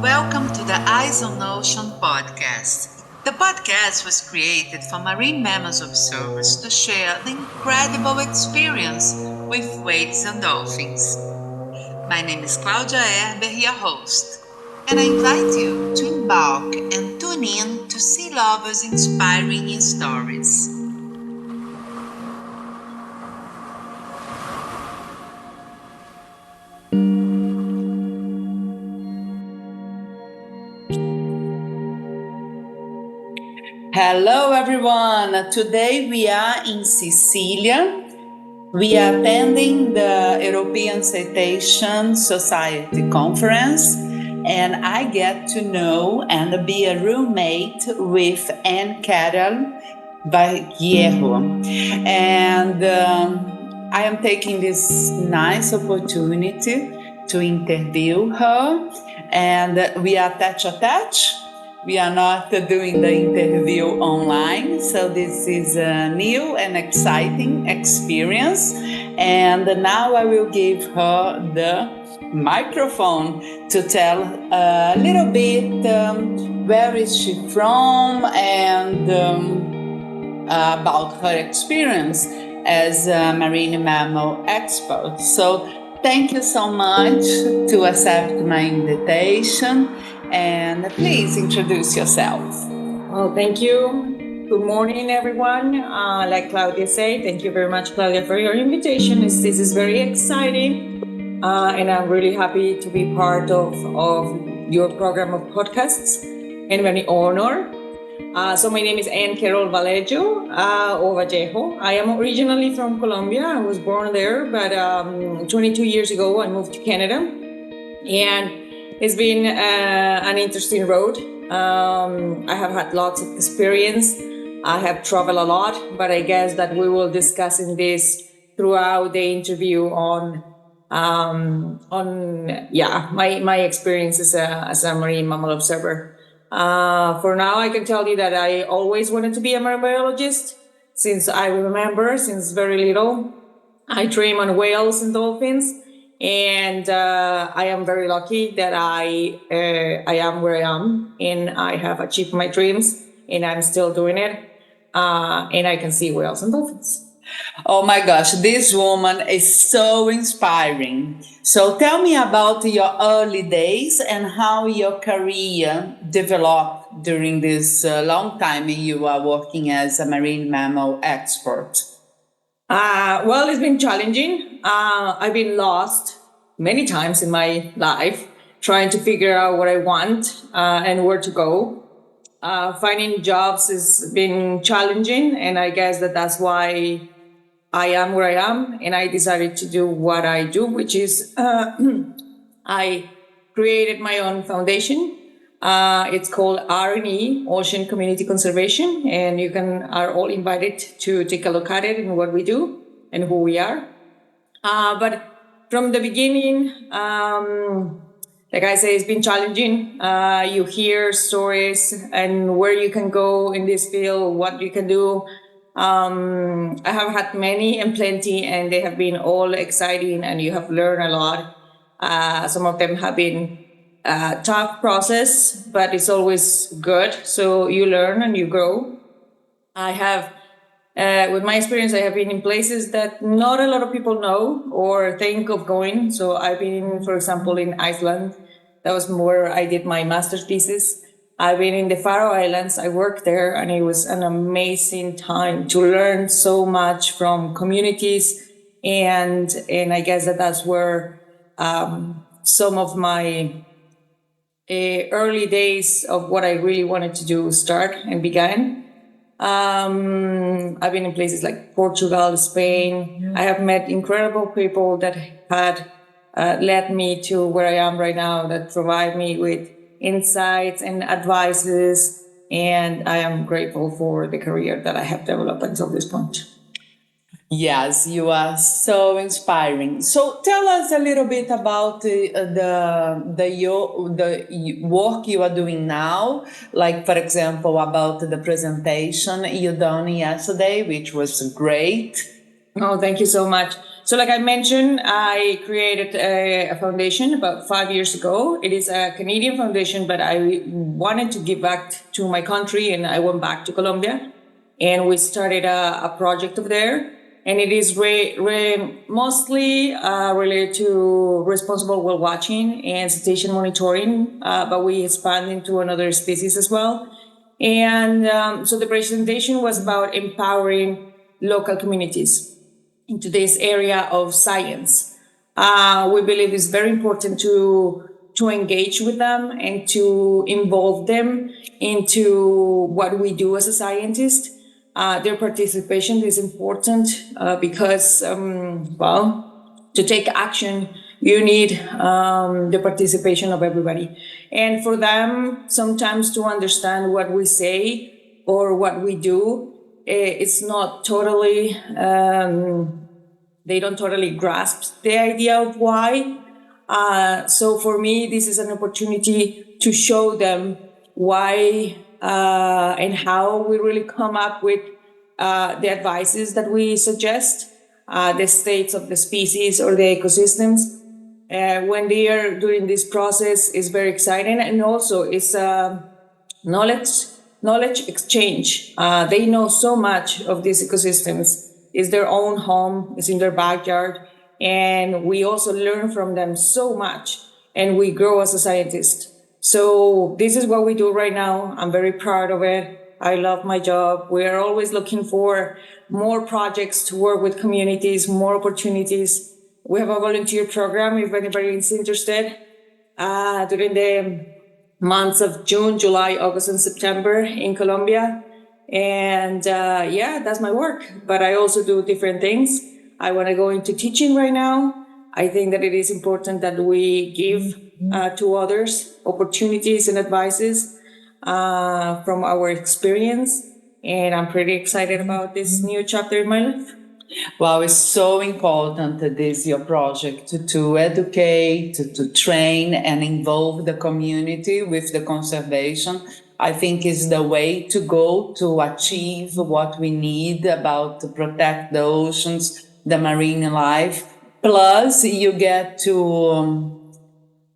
Welcome to the Eyes on Ocean podcast. The podcast was created for marine mammals observers to share the incredible experience with whales and dolphins. My name is Claudia Erber, your host, and I invite you to embark and tune in to sea lovers' inspiring stories. Hello everyone, today we are in Sicilia. We are attending the European Cetacean Society conference, and I get to know and be a roommate with Anne Carol Vallejo. And I am taking this nice opportunity to interview her, and we are touch. We are not doing the interview online, so this is a new and exciting experience. And now I will give her the microphone to tell a little bit where is she from and about her experience as a marine mammal expert. So thank you so much to accept my invitation. And please introduce yourself. Well, thank you. Good morning, everyone. Like Claudia said, thank you very much, Claudia, for your invitation. This is very exciting, and I'm really happy to be part of your program of podcasts, and very honored. So my name is Anne Carol Vallejo, or Vallejo. I am originally from Colombia. I was born there, but 22 years ago, I moved to Canada, and it's been an interesting road. I have had lots of experience. I have traveled a lot, but I guess that we will discuss in this throughout the interview on my experience as a marine mammal observer. For now, I can tell you that I always wanted to be a marine biologist since I remember, since very little. I dream on whales and dolphins. And I am very lucky that I am where I am, and I have achieved my dreams, and I'm still doing it. And I can see whales and dolphins. Oh my gosh, this woman is so inspiring. So tell me about your early days and how your career developed during this long time you are working as a marine mammal expert. Well, it's been challenging. I've been lost many times in my life trying to figure out what I want and where to go. Finding jobs has been challenging, and I guess that's why I am where I am, and I decided to do what I do, which is I created my own foundation. It's called R&E, Ocean Community Conservation, and you are all invited to take a look at it and what we do and who we are. But from the beginning, like I say, it's been challenging. You hear stories and where you can go in this field, what you can do. I have had many and plenty, and they have been all exciting, and you have learned a lot. Some of them have been tough process, but it's always good. So you learn and you grow. I have, with my experience, I have been in places that not a lot of people know or think of going. So I've been, for example, in Iceland. That was where I did my master's thesis. I've been in the Faroe Islands. I worked there, and it was an amazing time to learn so much from communities. And I guess that's where some of my early days of what I really wanted to do start and began. I've been in places like Portugal, Spain. I have met incredible people that had led me to where I am right now, that provide me with insights and advices. And I am grateful for the career that I have developed until this point. Yes, you are so inspiring. So tell us a little bit about the work you are doing now. Like, for example, about the presentation you done yesterday, which was great. Oh, thank you so much. So like I mentioned, I created a foundation about 5 years ago. It is a Canadian foundation, but I wanted to give back to my country, and I went back to Colombia, and we started a project over there. And it is mostly related to responsible whale watching and cetacean monitoring, but we expand into another species as well. And so the presentation was about empowering local communities into this area of science. We believe it's very important to engage with them and to involve them into what we do as a scientist. Their participation is important because, to take action, you need the participation of everybody. And for them, sometimes to understand what we say or what we do, it's not totally, they don't totally grasp the idea of why. So for me, this is an opportunity to show them why and how we really come up with the advices that we suggest, the states of the species or the ecosystems. When they are doing this process is very exciting, and also it's knowledge exchange. They know so much of these ecosystems. It's their own home, it's in their backyard, and we also learn from them so much, and we grow as a scientist. So this is what we do right now. I'm very proud of it. I love my job. We are always looking for more projects to work with communities, more opportunities. We have a volunteer program if anybody is interested. During the months of June, July, August, and September in Colombia. And that's my work. But I also do different things. I want to go into teaching right now. I think that it is important that we give to others opportunities and advices from our experience. And I'm pretty excited about this new chapter in my life. Well, it's so important that this your project to educate, to train and involve the community with the conservation. I think is the way to go to achieve what we need about to protect the oceans, the marine life. Plus, you get to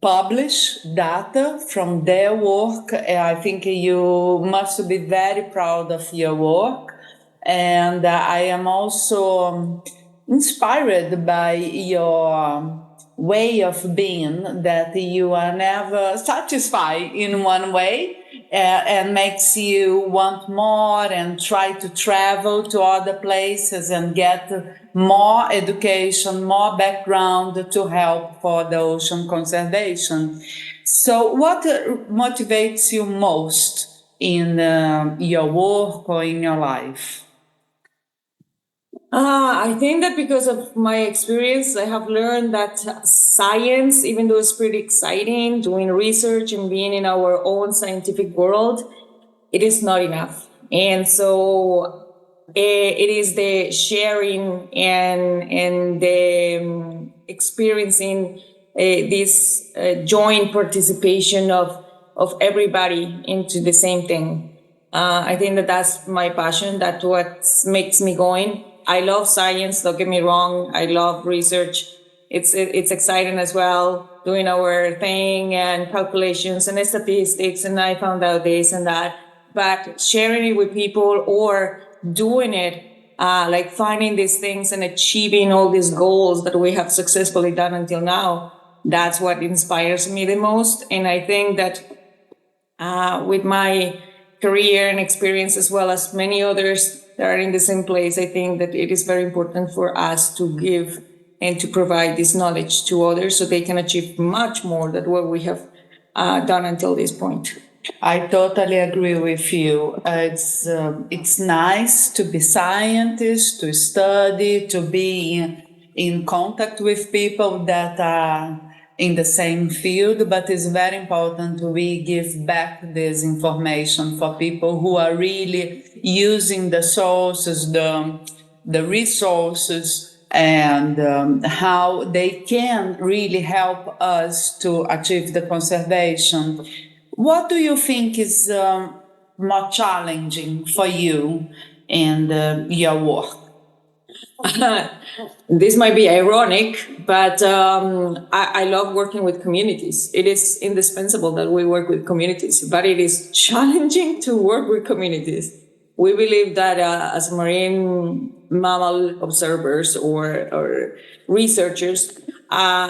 publish data from their work. I think you must be very proud of your work. And I am also inspired by your way of being, that you are never satisfied in one way, and makes you want more and try to travel to other places and get more education, more background to help for the ocean conservation. So what motivates you most in your work or in your life? I think that because of my experience, I have learned that science, even though it's pretty exciting, doing research and being in our own scientific world, it is not enough. And so it is the sharing and the experiencing this joint participation of everybody into the same thing. I think that that's my passion. That's what makes me going. I love science. Don't get me wrong. I love research. It's exciting as well, doing our thing and calculations and statistics. And I found out this and that. But sharing it with people or doing it, like finding these things and achieving all these goals that we have successfully done until now, that's what inspires me the most. And I think that with my career and experience, as well as many others that are in the same place, I think that it is very important for us to give and to provide this knowledge to others so they can achieve much more than what we have done until this point. I totally agree with you. It's nice to be scientists, to study, to be in contact with people that are in the same field, but it's very important we give back this information for people who are really using the sources, the resources, and how they can really help us to achieve the conservation. What do you think is more challenging for you in your work? This might be ironic, but I love working with communities. It is indispensable that we work with communities, but it is challenging to work with communities. We believe that as marine mammal observers or researchers,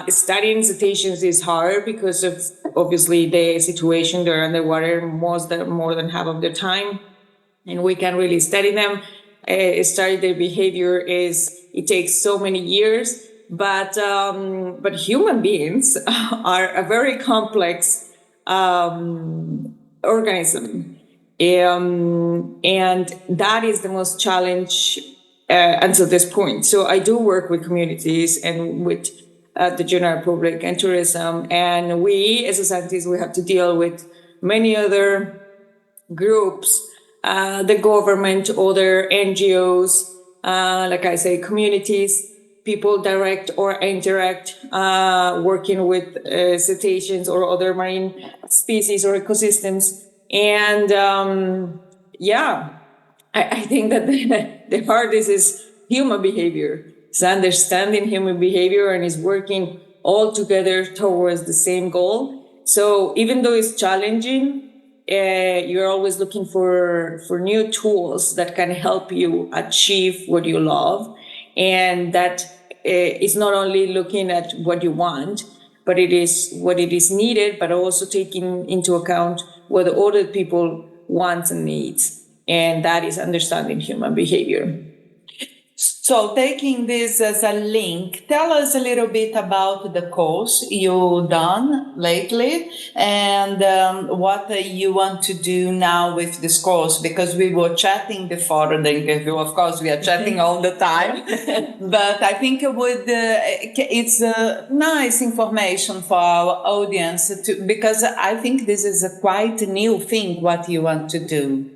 studying cetaceans is hard because of obviously the situation they're underwater more than half of the time, and we can really study them. Study their behavior it takes so many years, but human beings are a very complex organism, and that is the most challenge until this point. So I do work with communities and with the general public and tourism, and we as a scientists we have to deal with many other groups, the government, other NGOs, like I say, communities, people direct or indirect, working with cetaceans or other marine species or ecosystems. And I think that the hardest is human behavior. It's understanding human behavior and is working all together towards the same goal. So even though it's challenging, you're always looking for new tools that can help you achieve what you love, and that is not only looking at what you want, but it is what it is needed, but also taking into account what other people wants and needs, and that is understanding human behavior. So, taking this as a link, tell us a little bit about the course you've done lately and what you want to do now with this course. Because we were chatting before the interview, of course, we are chatting all the time, but I think it's nice information for our audience because I think this is a quite new thing what you want to do.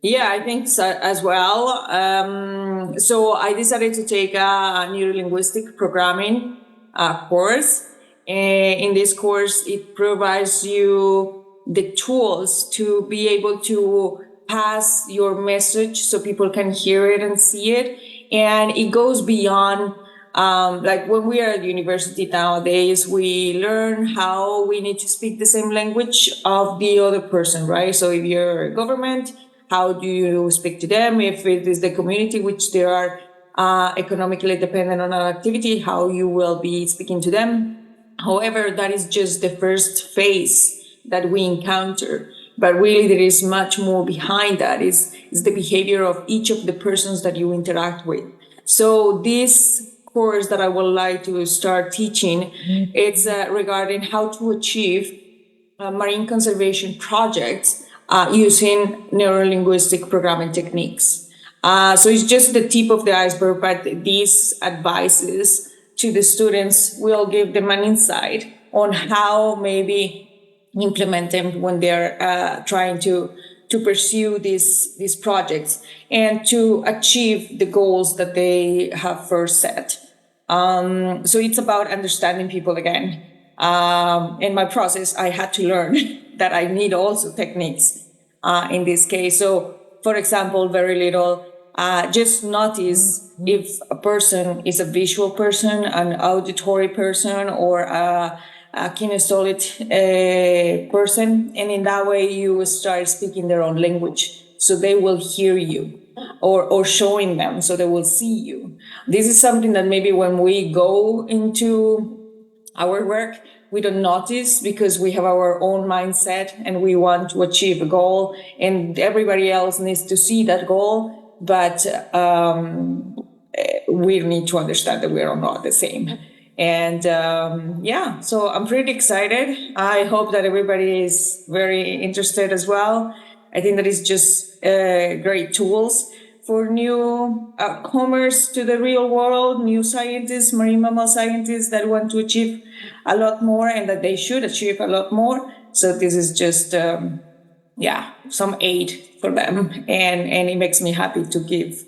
Yeah, I think so as well. So I decided to take a neurolinguistic programming course. In this course, it provides you the tools to be able to pass your message so people can hear it and see it. And it goes beyond, like when we are at university nowadays, we learn how we need to speak the same language of the other person, right? So if you're a government, how do you speak to them? If it is the community which they are economically dependent on an activity, how you will be speaking to them. However, that is just the first phase that we encounter. But really, there is much more behind that. Is the behavior of each of the persons that you interact with. So this course that I would like to start teaching, it's regarding how to achieve marine conservation projects using neurolinguistic programming techniques. So it's just the tip of the iceberg, but these advices to the students will give them an insight on how maybe implement them when they're trying to pursue these projects and to achieve the goals that they have first set. So it's about understanding people again. In my process, I had to learn that I need also techniques in this case. So, for example, very little, just notice if a person is a visual person, an auditory person, or a kinesthetic person. And in that way, you start speaking their own language. So they will hear you or showing them so they will see you. This is something that maybe when we go into our work, we don't notice because we have our own mindset and we want to achieve a goal and everybody else needs to see that goal. But we need to understand that we are not the same. And so I'm pretty excited. I hope that everybody is very interested as well. I think that is just great tools for new comers to the real world, new scientists, marine mammal scientists that want to achieve a lot more and that they should achieve a lot more. So this is just, some aid for them. And it makes me happy to give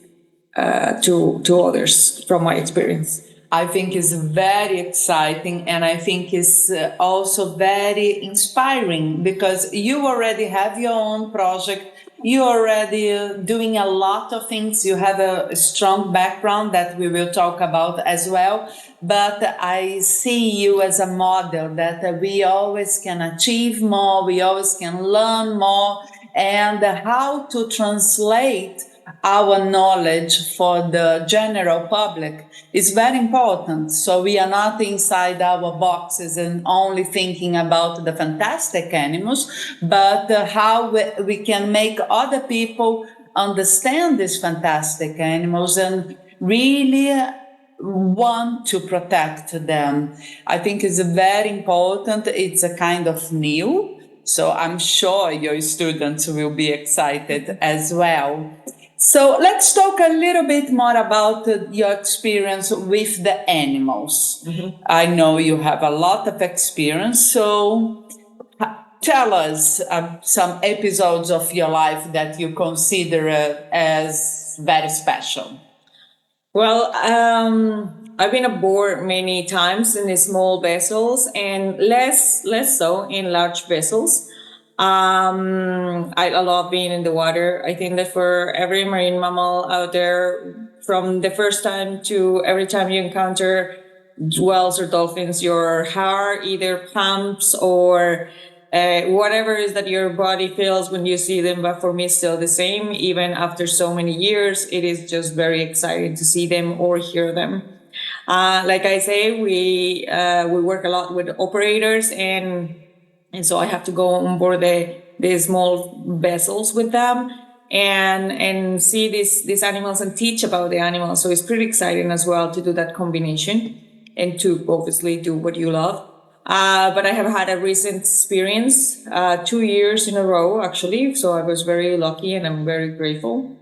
to others from my experience. I think is very exciting and I think is also very inspiring because you already have your own project You're already doing a lot of things. You have a strong background that we will talk about as well. But I see you as a model that we always can achieve more, we always can learn more, and how to translate our knowledge for the general public is very important. So we are not inside our boxes and only thinking about the fantastic animals, but how we can make other people understand these fantastic animals and really want to protect them. I think it's very important. It's a kind of new. So I'm sure your students will be excited as well. So let's talk a little bit more about your experience with the animals. Mm-hmm. I know you have a lot of experience. So tell us some episodes of your life that you consider as very special. Well, I've been aboard many times in the small vessels and less so in large vessels. I love being in the water. I think that for every marine mammal out there, from the first time to every time you encounter whales or dolphins, your heart either pumps or whatever it is that your body feels when you see them. But for me, it's still the same. Even after so many years, it is just very exciting to see them or hear them. Like I say, we work a lot with operators, and so I have to go on board the small vessels with them and see these animals and teach about the animals. So it's pretty exciting as well to do that combination and to obviously do what you love. But I have had a recent experience, 2 years in a row, actually. So I was very lucky and I'm very grateful.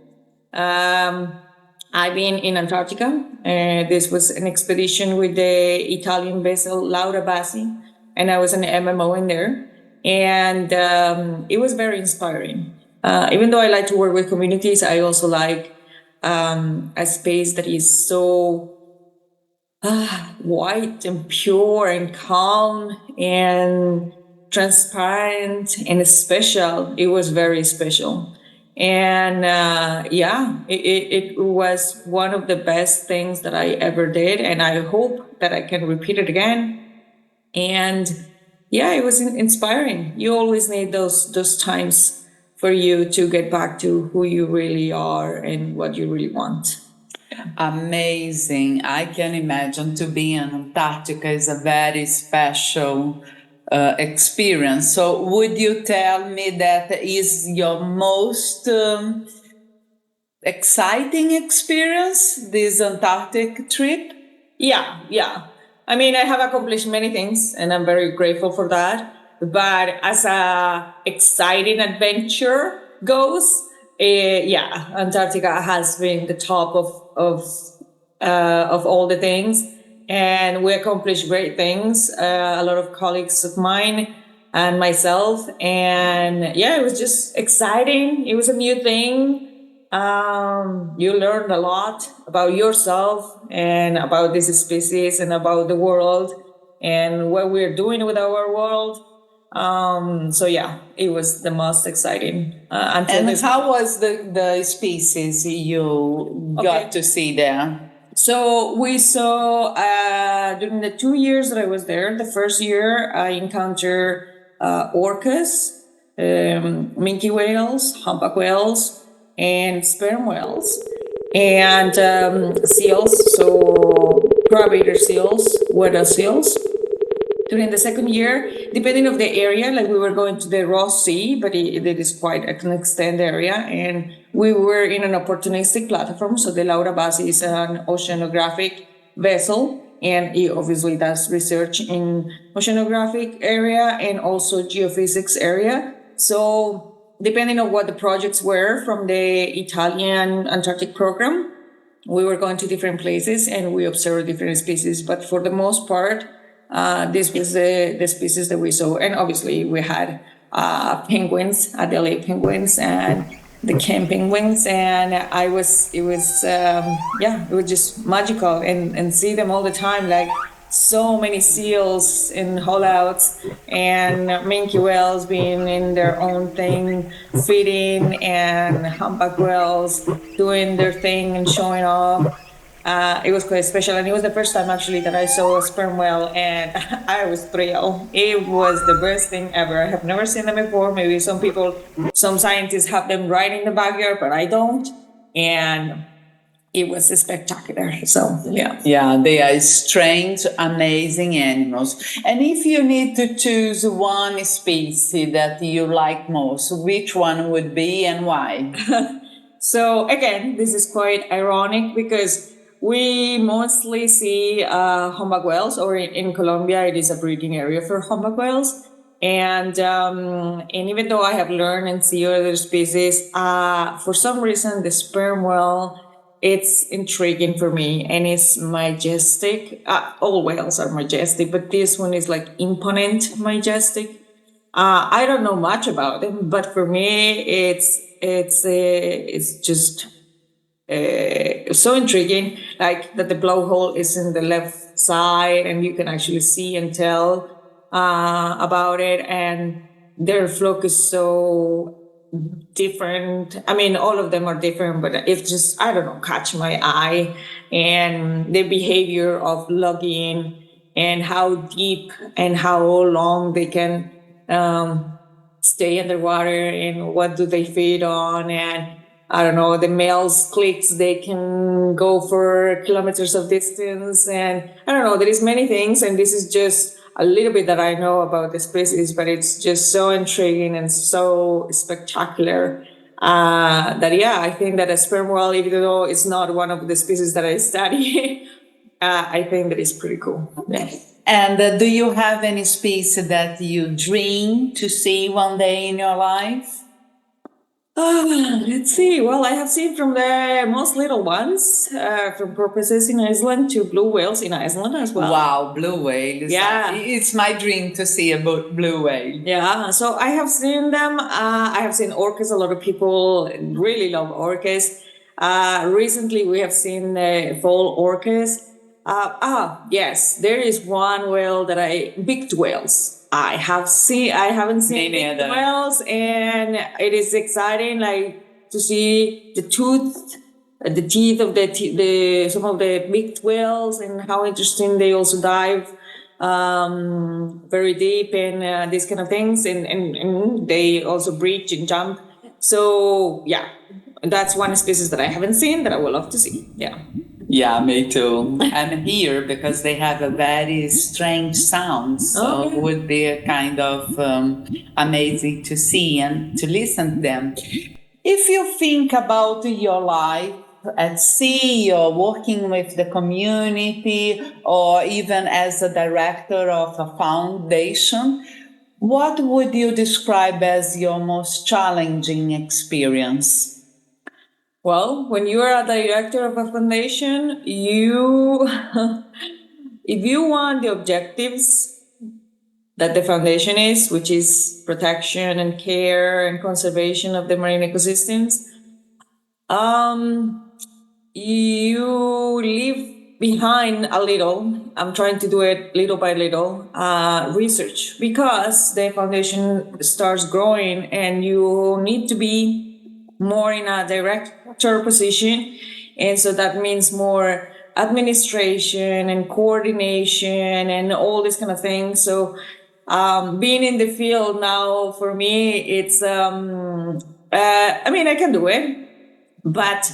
I've been in Antarctica. This was an expedition with the Italian vessel Laura Bassi, and I was an MMO in there. And it was very inspiring. Even though I like to work with communities, I also like a space that is so white and pure and calm and transparent and special. It was very special. And it was one of the best things that I ever did. And I hope that I can repeat it again. And yeah, it was inspiring. You always need those times for you to get back to who you really are and what you really want. Amazing. I can imagine to be in Antarctica is a very special experience. So would you tell me that is your most exciting experience, this Antarctic trip? Yeah. I mean, I have accomplished many things and I'm very grateful for that. But as a exciting adventure goes, Antarctica has been the top of all the things, and we accomplished great things. A lot of colleagues of mine and myself, and yeah, it was just exciting. It was a new thing. You learned a lot about yourself and about this species and about the world and what we're doing with our world. So yeah, it was the most exciting. And how was the species you got to see there? So we saw during the 2 years that I was there. The first year I encountered orcas, minke whales, humpback whales, and sperm whales, and seals. So crab-eater seals, Weddell seals. During the second year, depending on the area, like we were going to the Ross Sea, but it is quite an extended area, and we were in an opportunistic platform. So the Laura Bassi is an oceanographic vessel, and it obviously does research in oceanographic area and also geophysics area. So depending on what the projects were from the Italian Antarctic program, we were going to different places and we observed different species. But for the most part, this was the species that we saw. And obviously we had penguins, Adelaide penguins and the Cape penguins. And it was just magical and see them all the time, like so many seals in hollowouts and minke whales being in their own thing, feeding, and humpback whales doing their thing and showing off. It was quite special, and it was the first time actually that I saw a sperm whale, and I was thrilled. It was the best thing ever. I have never seen them before. Maybe some scientists have them right in the backyard, but I don't. And it was spectacular. So yeah. Yeah, they are strange, amazing animals. And if you need to choose one species that you like most, which one would be and why? So again, this is quite ironic because we mostly see humpback whales, or in Colombia, it is a breeding area for humpback whales. And even though I have learned and see other species, for some reason the sperm whale, it's intriguing for me and it's majestic. All whales are majestic, but this one is like imponent, majestic. I don't know much about them, but for me, it's just so intriguing. Like that the blowhole is in the left side, and you can actually see and tell about it, and their flock is so different. I mean, all of them are different, but it's just, I don't know, catch my eye, and the behavior of logging and how deep and how long they can stay underwater and what do they feed on. And I don't know, the males clicks, they can go for kilometers of distance. And I don't know, there is many things, and this is just a little bit that I know about the species, but it's just so intriguing and so spectacular that, yeah, I think that a sperm whale, even though it's not one of the species that I study, I think that is pretty cool. Yeah. And do you have any species that you dream to see one day in your life? Let's see. Well, I have seen from the most little ones, from porpoises in Iceland to blue whales in Iceland as well. Wow, blue whale. Yeah. It's my dream to see a blue whale. Yeah, so I have seen them. I have seen orcas. A lot of people really love orcas. Recently, we have seen fall orcas. Yes, there is one whale beaked whales. I haven't seen beaked whales, and it is exciting, like to see the teeth of the some of the beaked whales, and how interesting they also dive very deep and these kind of things, and they also breach and jump. So yeah, that's one species that I haven't seen that I would love to see. Yeah. Yeah, me too. I'm here because they have a very strange sound, so it would be a kind of amazing to see and to listen to them. If you think about your life at sea or working with the community or even as a director of a foundation, what would you describe as your most challenging experience? Well, when you are a director of a foundation, if you want the objectives that the foundation is, which is protection and care and conservation of the marine ecosystems, you leave behind a little. I'm trying to do it little by little, research, because the foundation starts growing and you need to be more in a director position. And so that means more administration and coordination and all this kind of things. So being in the field now, for me, it's, I mean, I can do it, but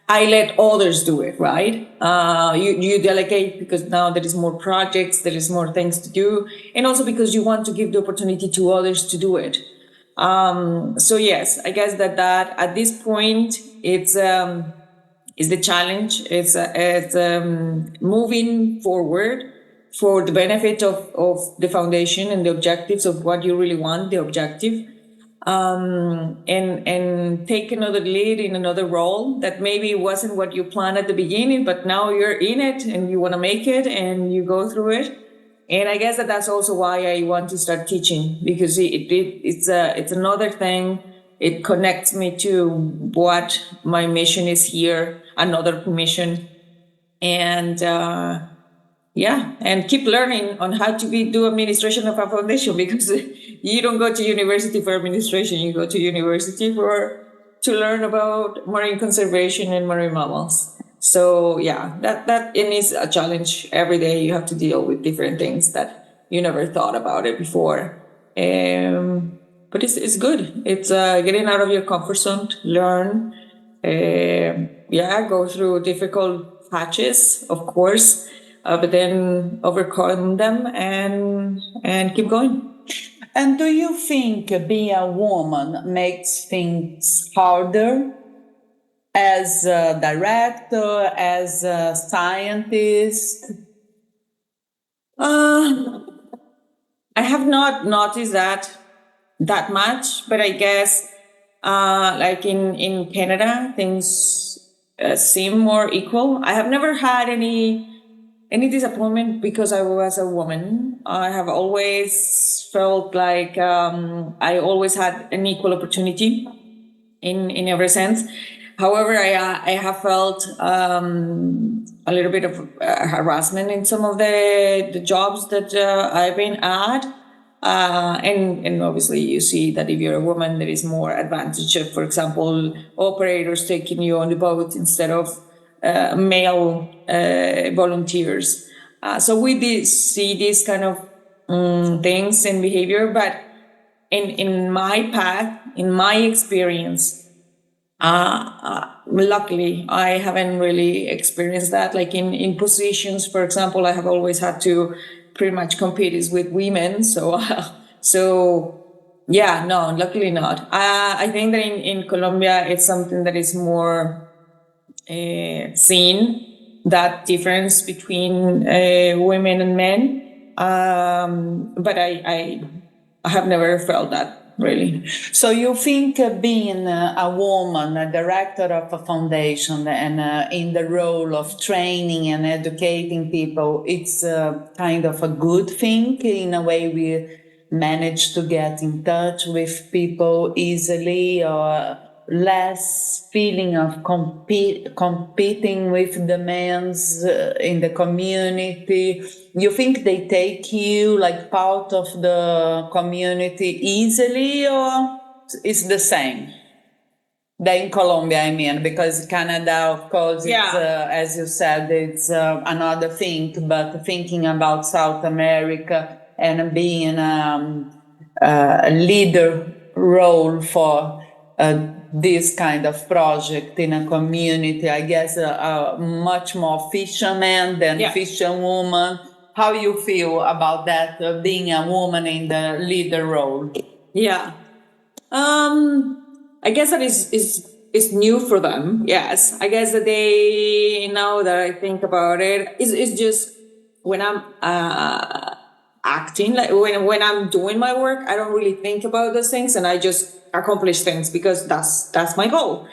I let others do it, right? You delegate because now there is more projects, there is more things to do, and also because you want to give the opportunity to others to do it. So yes, I guess that at this point it's the challenge. It's moving forward for the benefit of the foundation and the objectives of what you really want, the objective. And take another lead in another role that maybe wasn't what you planned at the beginning, but now you're in it and you want to make it and you go through it. And I guess that's also why I want to start teaching, because it's another thing. It connects me to what my mission is here, another mission. And yeah, and keep learning on how to do administration of a foundation, because you don't go to university for administration, you go to university to learn about marine conservation and marine mammals. So yeah, that it is a challenge. Every day you have to deal with different things that you never thought about it before. But it's good. It's getting out of your comfort zone to learn. Yeah, go through difficult patches, of course, but then overcome them and keep going. And do you think being a woman makes things harder as a director, as a scientist? I have not noticed that much, but I guess like in Canada, things seem more equal. I have never had any disappointment because I was a woman. I have always felt like I always had an equal opportunity in every sense. However, I have felt a little bit of harassment in some of the jobs that I've been at. And obviously you see that if you're a woman, there is more advantage of, for example, operators taking you on the boat instead of male volunteers. So we did see these kind of things and behavior, but in my path, in my experience, luckily, I haven't really experienced that. Like in positions, for example, I have always had to pretty much compete is with women. So, so yeah, no, luckily not. I think that in Colombia, it's something that is more seen, that difference between women and men. But I have never felt that really. So you think being a woman, a director of a foundation, and in the role of training and educating people, it's kind of a good thing. In a way, we manage to get in touch with people easily, or less feeling of competing with demands in the community. You think they take you like part of the community easily, or it's the same? In Colombia, I mean, because Canada, of course, it's, as you said, it's another thing. But thinking about South America and being a leader role for this kind of project in a community, I guess much more fishermen than fisherwoman. How you feel about that, being a woman in the leader role? Yeah. I guess that is new for them. Yes. I guess that they, now that I think about it, it's just when I'm acting, like when I'm doing my work, I don't really think about those things, and I just accomplish things because that's my goal.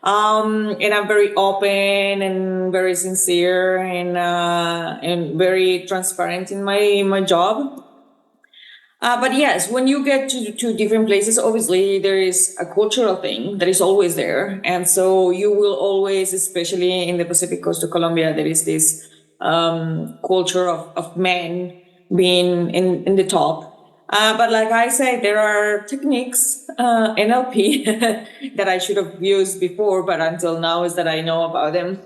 And I'm very open and very sincere and very transparent in my job. But yes, when you get to different places, obviously there is a cultural thing that is always there. And so you will always, especially in the Pacific coast of Colombia, there is this culture of men being in the top. But like I say, there are techniques, NLP, that I should have used before, but until now is that I know about them.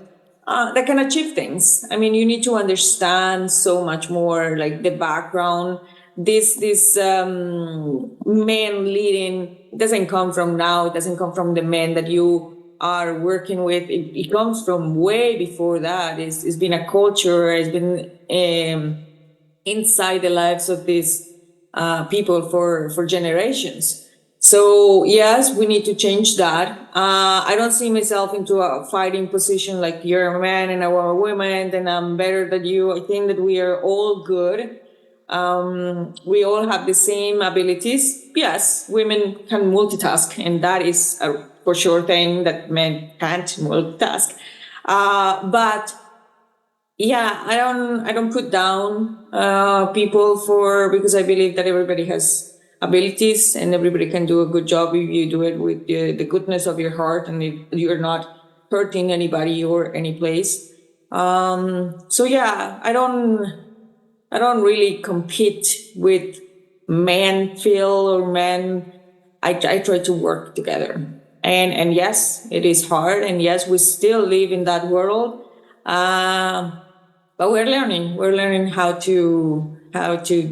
That can achieve things. I mean, you need to understand so much more, like the background. This man leading doesn't come from now. It doesn't come from the men that you are working with. It comes from way before that. It's been a culture. It's been inside the lives of these people for generations. So yes, we need to change that. I don't see myself into a fighting position like you're a man and I'm a woman, then I'm better than you. I think that we are all good. We all have the same abilities. Yes, women can multitask, and that is a for sure thing that men can't multitask. But yeah, I don't put down people because I believe that everybody has abilities and everybody can do a good job if you do it with the goodness of your heart and if you're not hurting anybody or any place. So yeah, I don't I don't really compete with men feel or men. I try to work together. And yes, it is hard. And yes, we still live in that world. Um, but we're learning. We're learning how to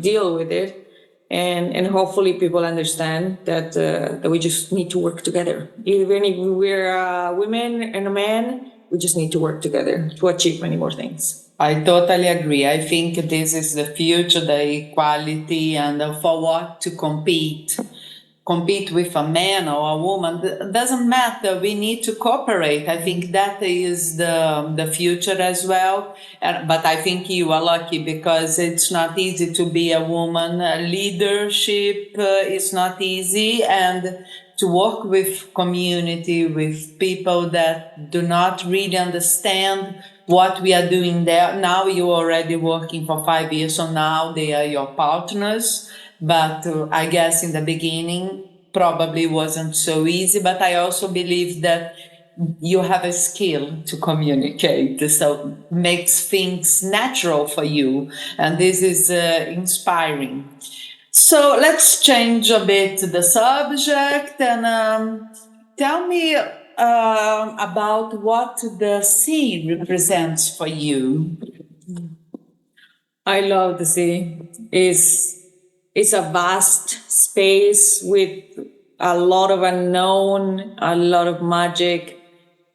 deal with it. And hopefully people understand that we just need to work together. Even if we're women and a man, we just need to work together to achieve many more things. I totally agree. I think this is the future, the equality, and for what to compete with a man or a woman. Doesn't matter. We need to cooperate. I think that is the future as well. But I think you are lucky because it's not easy to be a woman. Leadership is not easy, and to work with community, with people that do not really understand what we are doing there. Now you're already working for 5 years, so now they are your partners. But I guess in the beginning probably wasn't so easy. But I also believe that you have a skill to communicate, so makes things natural for you, and this is inspiring. So let's change a bit the subject and tell me about what the sea represents for you. I love the sea. It's a vast space with a lot of unknown, a lot of magic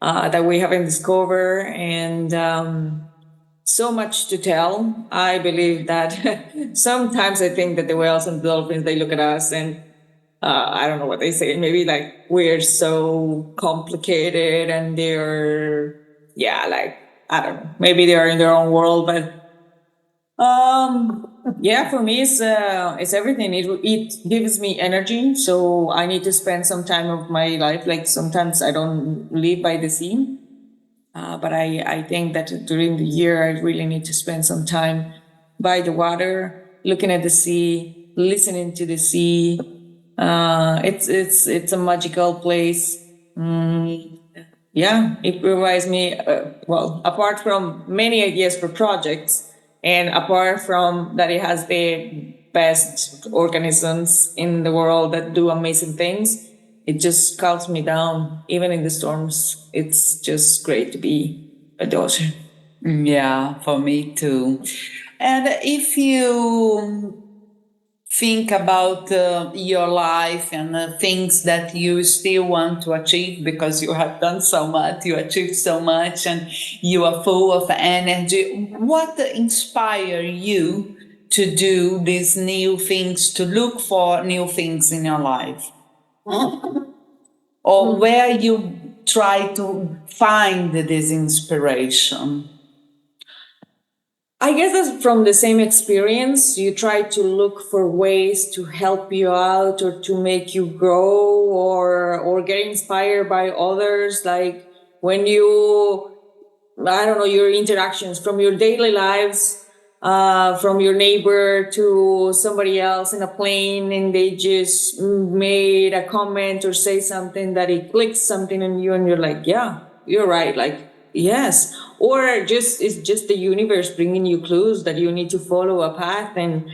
that we haven't discovered, and so much to tell. I believe that sometimes I think that the whales and dolphins, they look at us and I don't know what they say. Maybe like we're so complicated and yeah, like, I don't know. Maybe they're in their own world, but yeah, for me, it's everything. It gives me energy, so I need to spend some time of my life. Like sometimes I don't live by the sea, but I think that during the year I really need to spend some time by the water, looking at the sea, listening to the sea. It's a magical place. Yeah, it provides me, well, apart from many ideas for projects, and apart from that, it has the best organisms in the world that do amazing things. It just calms me down, even in the storms. It's just great to be at the ocean. Yeah, for me too. And if you think about your life and the things that you still want to achieve because you have done so much, you achieved so much, and you are full of energy. What inspire you to do these new things, to look for new things in your life? Or where you try to find this inspiration? I guess that's from the same experience. You try to look for ways to help you out or to make you grow or get inspired by others. Like when I don't know, your interactions from your daily lives, from your neighbor to somebody else in a plane, and they just made a comment or say something that it clicks something in you, and you're like, yeah, you're right. Like, yes. Or just it's just the universe bringing you clues that you need to follow a path, and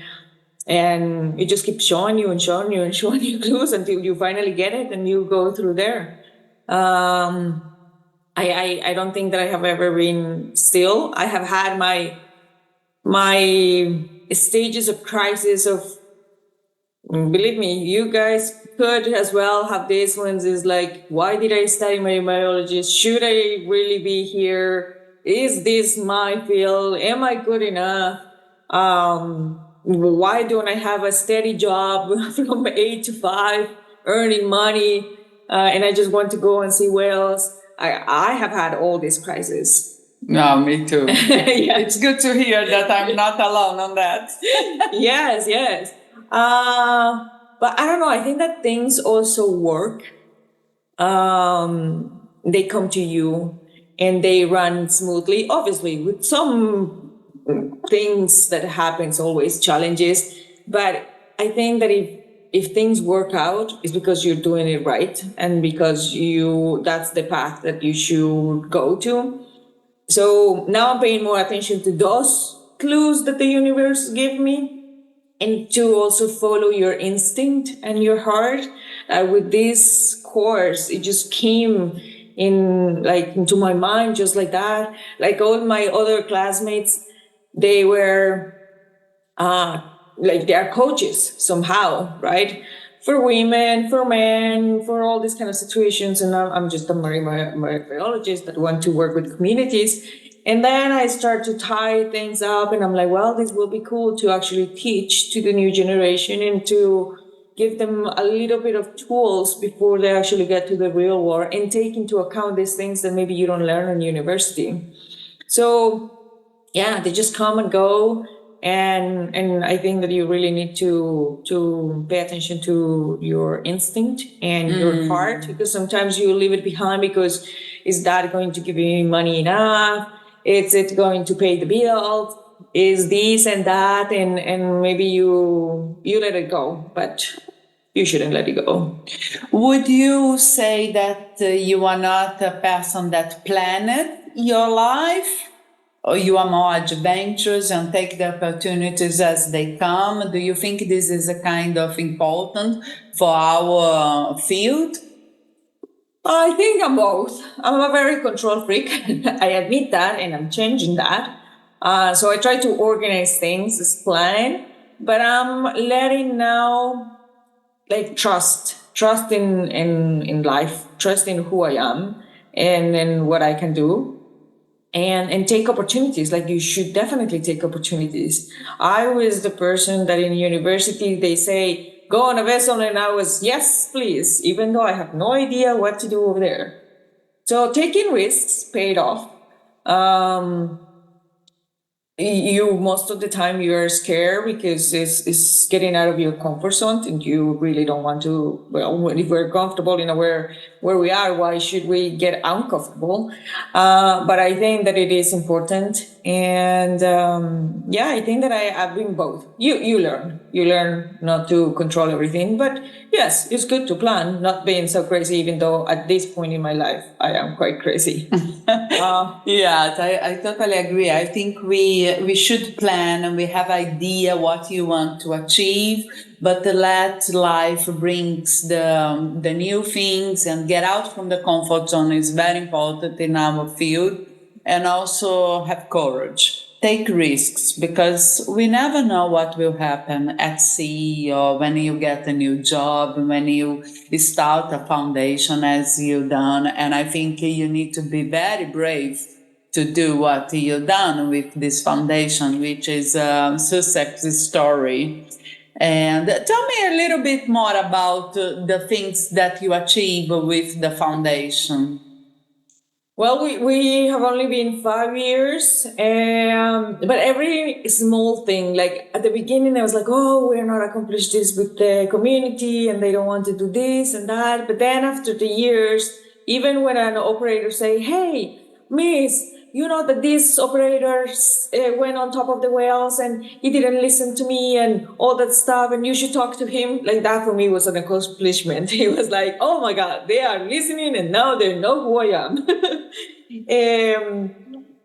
it just keeps showing you and showing you and showing you clues until you finally get it and you go through there. I don't think that I have ever been still. I have had my stages of crisis of, believe me, you guys could as well have these ones. Is like, why did I study marine biology? Should I really be here? Is this my field? Am I good enough? Why don't I have a steady job from 8 to 5, earning money, and I just want to go and see whales? I have had all these crises. No, me too. Yeah. It's good to hear that I'm not alone on that. Yes. But I don't know. I think that things also work. They come to you and they run smoothly. Obviously, with some things that happens, always challenges. But I think that if things work out, it's because you're doing it right and because that's the path that you should go to. So now I'm paying more attention to those clues that the universe gave me, and to also follow your instinct and your heart. With this course, it just came into my mind just like that. Like all my other classmates, they were like they are coaches somehow, right? For women, for men, for all these kind of situations. And I'm just a marine biologist that want to work with communities. And then I start to tie things up, and I'm like, well, this will be cool to actually teach to the new generation and to give them a little bit of tools before they actually get to the real world and take into account these things that maybe you don't learn in university. So yeah, they just come and go. And I think that you really need to pay attention to your instinct and your heart, because sometimes you leave it behind because is that going to give you money enough? Is it going to pay the bills? Is this and that? And maybe you let it go, but you shouldn't let it go. Would you say that you are not a person that planned your life? Or you are more adventurous and take the opportunities as they come? Do you think this is a kind of important for our field? I think I'm both. I'm a very control freak. I admit that, and I'm changing that. So I try to organize things as planned, but I'm letting now like trust in life, trust in who I am and in what I can do. And take opportunities. Like you should definitely take opportunities. I was the person that in university they say go on a vessel, and I was yes please, even though I have no idea what to do over there. So taking risks paid off. You most of the time you're scared because it's getting out of your comfort zone, and you really don't want to. Well, if we're comfortable in where we are, why should we get uncomfortable? But I think that it is important, and yeah, I think that I've been both. You learn not to control everything, but yes, it's good to plan, not being so crazy. Even though at this point in my life I am quite crazy. Yes, I totally agree. I think we should plan and we have idea what you want to achieve, but let life brings the new things and get out from the comfort zone is very important in our field. And also have courage. Take risks because we never know what will happen at sea or when you get a new job, when you start a foundation as you've done. And I think you need to be very brave to do what you've done with this foundation, which is a success story. And tell me a little bit more about the things that you achieve with the foundation. Well, we have only been 5 years, but every small thing, like at the beginning, I was like, oh, we're not accomplished this with the community and they don't want to do this and that. But then after the years, even when an operator say, hey, miss, you know that this operator went on top of the whales and he didn't listen to me and all that stuff, and you should talk to him. Like that for me was an accomplishment. He was like, oh my God, they are listening and now they know who I am.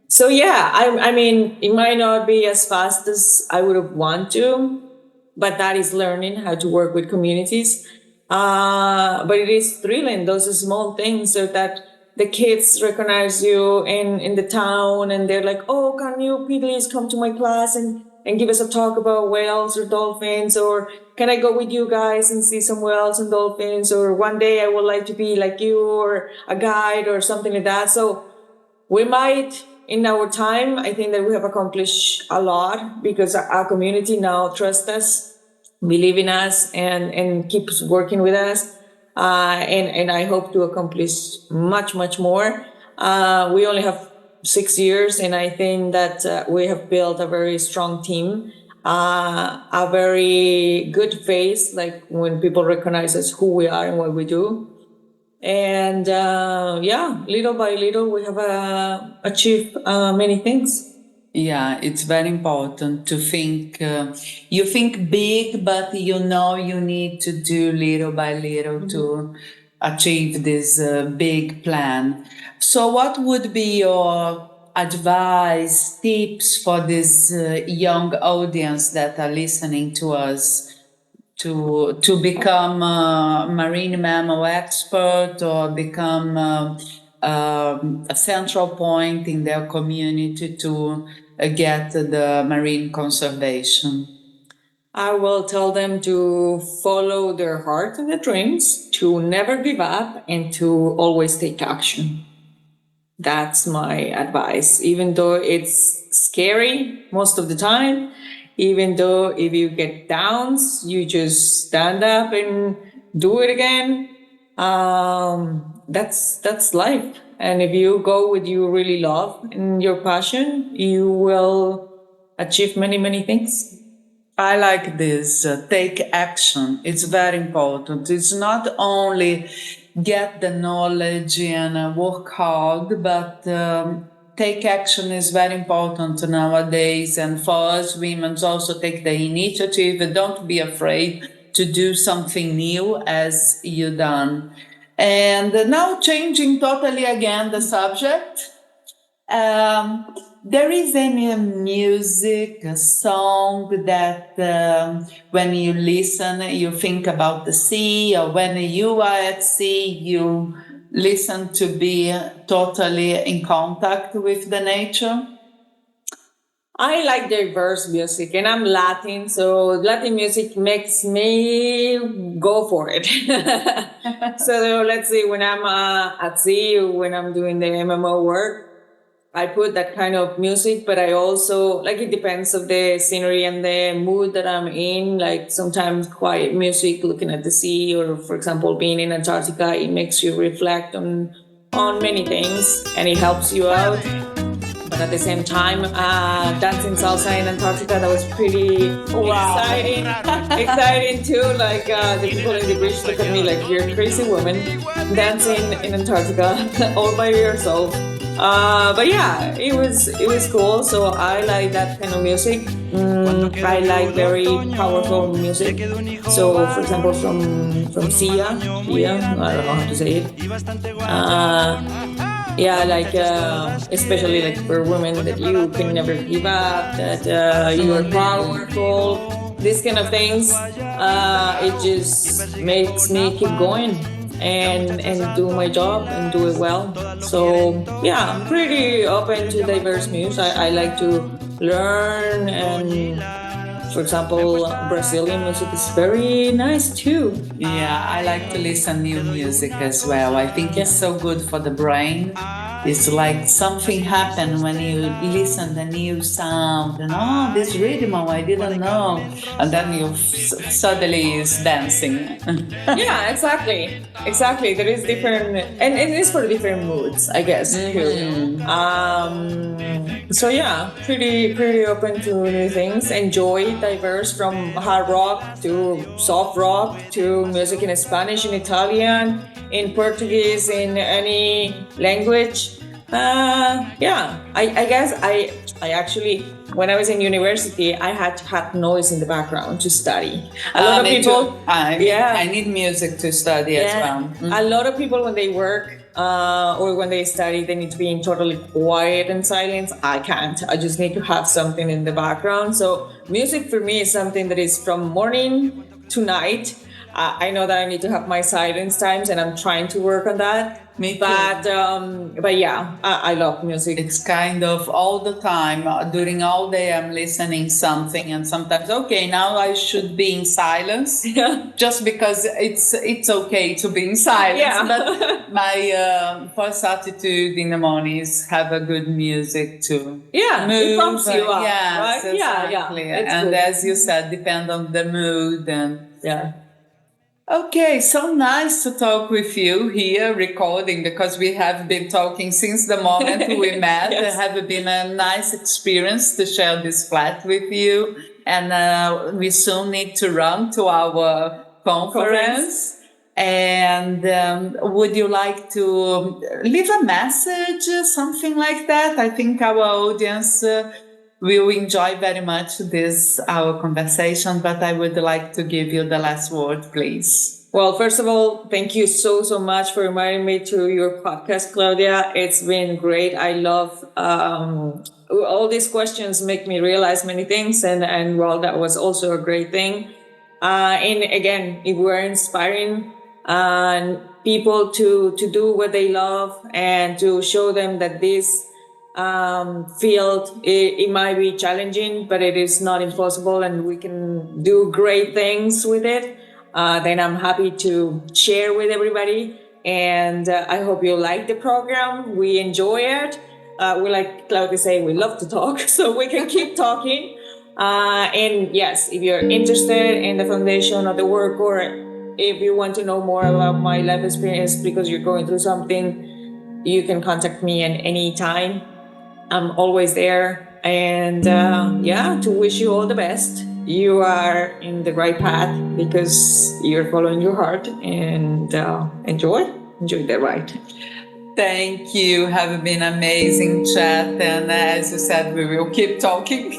So yeah, I mean, it might not be as fast as I would have want to, but that is learning how to work with communities. But it is thrilling, those small things, so that the kids recognize you in the town and they're like, oh, can you please come to my class and give us a talk about whales or dolphins, or can I go with you guys and see some whales and dolphins, or one day I would like to be like you or a guide or something like that. So we might, in our time, I think that we have accomplished a lot because our community now trusts us, believe in us, and keeps working with us. And I hope to accomplish much more. We only have 6 years, and I think that we have built a very strong team, a very good face, like when people recognize us, who we are and what we do. And yeah, little by little, we have achieved many things. Yeah, it's very important to think. You think big, but you know you need to do little by little to achieve this big plan. So, what would be your advice, tips for this young audience that are listening to us to become a marine mammal expert or become a central point in their community to get the marine conservation? I will tell them to follow their heart and their dreams, to never give up, and to always take action. That's my advice. Even though it's scary most of the time, even though if you get downs, you just stand up and do it again. That's life. And if you go with you really love and your passion, you will achieve many, many things. I like this. Take action. It's very important. It's not only get the knowledge and work hard, but take action is very important nowadays. And for us women, also take the initiative. Don't be afraid to do something new as you done. And now changing totally again the subject. There is any music, a song that when you listen, you think about the sea, or when you are at sea, you listen to be totally in contact with the nature? I like diverse music, and I'm Latin, so Latin music makes me go for it. So let's see, when I'm at sea, when I'm doing the MMO work, I put that kind of music, but I also, like, it depends of the scenery and the mood that I'm in. Like sometimes quiet music, looking at the sea, or for example, being in Antarctica, it makes you reflect on many things and it helps you out. But at the same time, dancing salsa in Antarctica, that was pretty exciting. Exciting too. Like the people in the beach look at me like, you're a crazy woman dancing in Antarctica all by yourself. But yeah, it was cool. So I like that kind of music. I like very powerful music. So for example, from Sia, I don't know how to say it. Yeah, like especially like for women, that you can never give up, that you are powerful, these kind of things. It just makes me keep going and do my job and do it well. So yeah, I'm pretty open to diverse music. I like to learn, and for example, Brazilian music is very nice too. Yeah, I like to listen new music as well. I think it's so good for the brain. It's like something happened when you listen the new sound and this rhythm I didn't know, and then you suddenly is dancing. Yeah, exactly. There is different, and it is for different moods, I guess. Too. So yeah, pretty open to new things. Enjoy diverse, from hard rock to soft rock to music in Spanish, in Italian, in Portuguese, in any language. Yeah, I guess I actually, when I was in university, I had to have noise in the background to study. A lot of people, I need music to study as well. A lot of people, when they work or when they study, they need to be in totally quiet and silence. I can't. I just need to have something in the background. So music for me is something that is from morning to night. I know that I need to have my silence times, and I'm trying to work on that. Me too. But yeah, I love music. It's kind of all the time, during all day I'm listening something, and sometimes, okay, now I should be in silence, just because it's okay to be in silence. Yeah. But my first attitude in the morning is have a good music to move. It pumps you up, yes, right? Exactly. Yeah. And good. as you said, depend on the mood and yeah. Okay, so nice to talk with you here recording, because we have been talking since the moment we met. Yes. It have been a nice experience to share this flat with you. And we soon need to run to our conference. And would you like to leave a message, something like that? I think our audience will enjoy very much our conversation, but I would like to give you the last word, please. Well, first of all, thank you so much for inviting me to your podcast, Claudia. It's been great. I love all these questions make me realize many things, and well, that was also a great thing. And again, if we're inspiring people to do what they love and to show them that this field, it might be challenging, but it is not impossible, and we can do great things with it. Then I'm happy to share with everybody. And I hope you like the program. We enjoy it. We, like Claudia say, we love to talk, so we can keep talking. And yes, if you're interested in the foundation or the work, or if you want to know more about my life experience because you're going through something, you can contact me at any time. I'm always there. And yeah, to wish you all the best. You are in the right path because you're following your heart, and enjoy the ride. Thank you. Have been amazing chat, and as you said, we will keep talking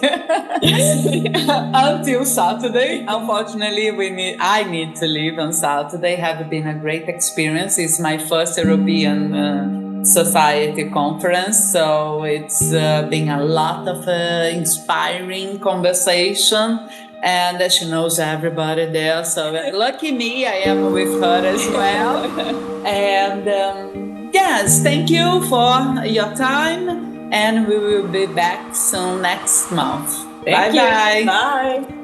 until Saturday. Unfortunately, I need to leave on Saturday. Have been a great experience. It's my first European Society conference, so it's been a lot of inspiring conversation. And she knows everybody there, so lucky me, I am with her as well. And yes, thank you for your time, and we will be back soon next month. Thank you. Bye. Bye.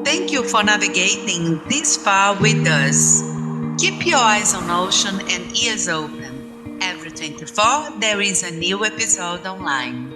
Thank you for navigating this far with us. Keep your eyes on ocean and ears open. Every 24, there is a new episode online.